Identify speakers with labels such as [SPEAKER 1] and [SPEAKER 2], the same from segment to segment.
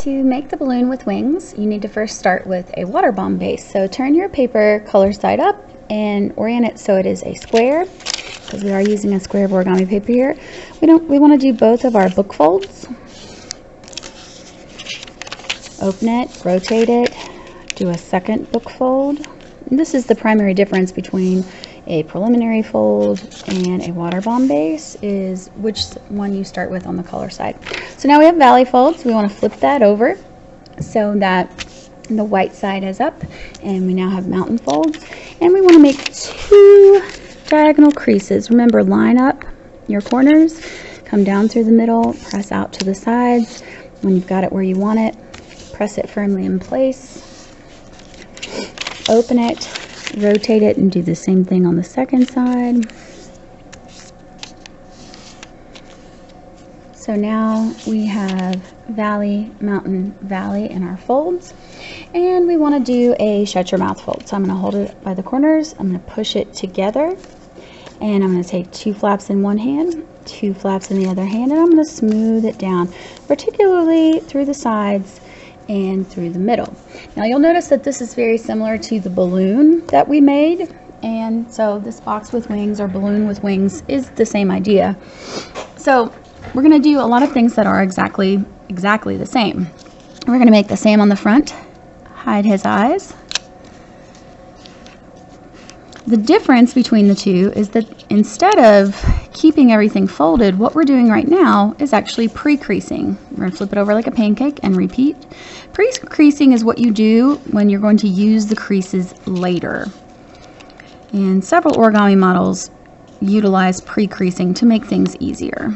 [SPEAKER 1] To make the balloon with wings, you need to first start with a water bomb base. So turn your paper color side up and orient it so it is a square, because we are using a square of origami paper here. We want to do both of our book folds. Open it, rotate it, do a second book fold. And this is the primary difference between a preliminary fold and a water bomb base, is which one you start with on the color side. So now we have valley folds. We want to flip that over so that the white side is up, and we now have mountain folds, and we want to make 2 diagonal creases. Remember, line up your corners, come down through the middle, press out to the sides. When you've got it where you want it, press it firmly in place, open it, rotate it, and do the same thing on the second side. So now we have valley, mountain, valley in our folds, and we want to do a shut your mouth fold. So I'm going to hold it by the corners, I'm going to push it together, and I'm going to take 2 flaps in one hand, 2 flaps in the other hand, and I'm going to smooth it down, particularly through the sides and through the middle. Now you'll notice that this is very similar to the balloon that we made, and so this box with wings or balloon with wings is the same idea. So we're going to do a lot of things that are exactly the same. We're going to make the same on the front, hide his eyes. The difference between the two is that instead of keeping everything folded, what we're doing right now is actually pre-creasing. We're going to flip it over like a pancake and repeat. Pre-creasing is what you do when you're going to use the creases later. And several origami models utilize pre-creasing to make things easier.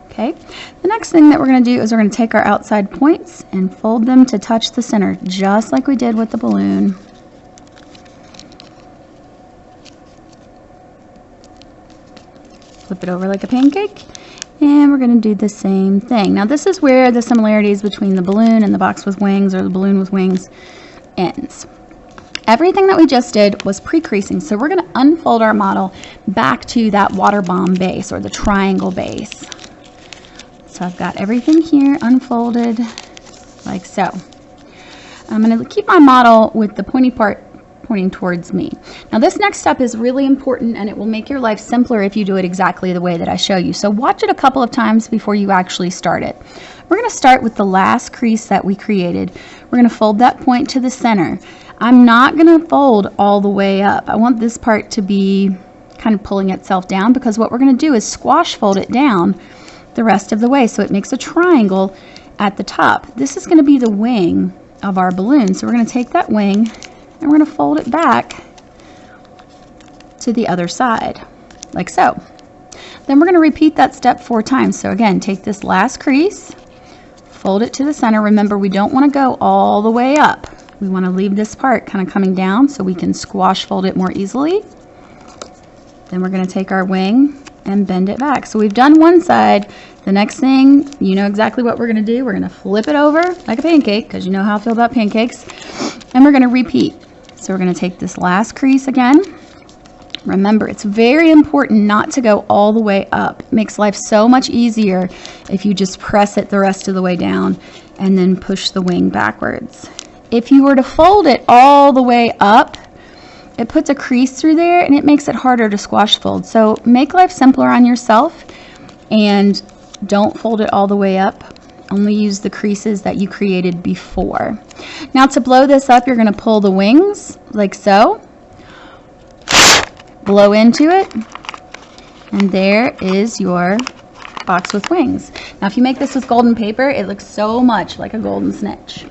[SPEAKER 1] Okay, the next thing that we're going to do is we're going to take our outside points and fold them to touch the center, just like we did with the balloon. Flip it over like a pancake, and we're going to do the same thing. Now this is where the similarities between the balloon and the box with wings, or the balloon with wings, ends. Everything that we just did was pre-creasing, so we're going to unfold our model back to that water bomb base, or the triangle base. So I've got everything here unfolded like so. I'm going to keep my model with the pointy part pointing towards me. Now this next step is really important, and it will make your life simpler if you do it exactly the way that I show you. So watch it a couple of times before you actually start it. We're going to start with the last crease that we created. We're going to fold that point to the center. I'm not going to fold all the way up. I want this part to be kind of pulling itself down, because what we're going to do is squash fold it down the rest of the way so it makes a triangle at the top. This is going to be the wing of our balloon. So we're going to take that wing and we're going to fold it back to the other side, like so. Then we're going to repeat that step 4 times. So again, take this last crease, fold it to the center. Remember, we don't want to go all the way up. We want to leave this part kind of coming down so we can squash fold it more easily. Then we're going to take our wing and bend it back. So we've done one side. The next thing, you know exactly what we're going to do. We're going to flip it over like a pancake, because you know how I feel about pancakes. And we're going to repeat. So we're going to take this last crease again. Remember, it's very important not to go all the way up. It makes life so much easier if you just press it the rest of the way down and then push the wing backwards. If you were to fold it all the way up, it puts a crease through there and it makes it harder to squash fold. So make life simpler on yourself and don't fold it all the way up. Only use the creases that you created before. Now to blow this up, you're going to pull the wings like so. Blow into it. And there is your box with wings. Now if you make this with golden paper, it looks so much like a golden snitch.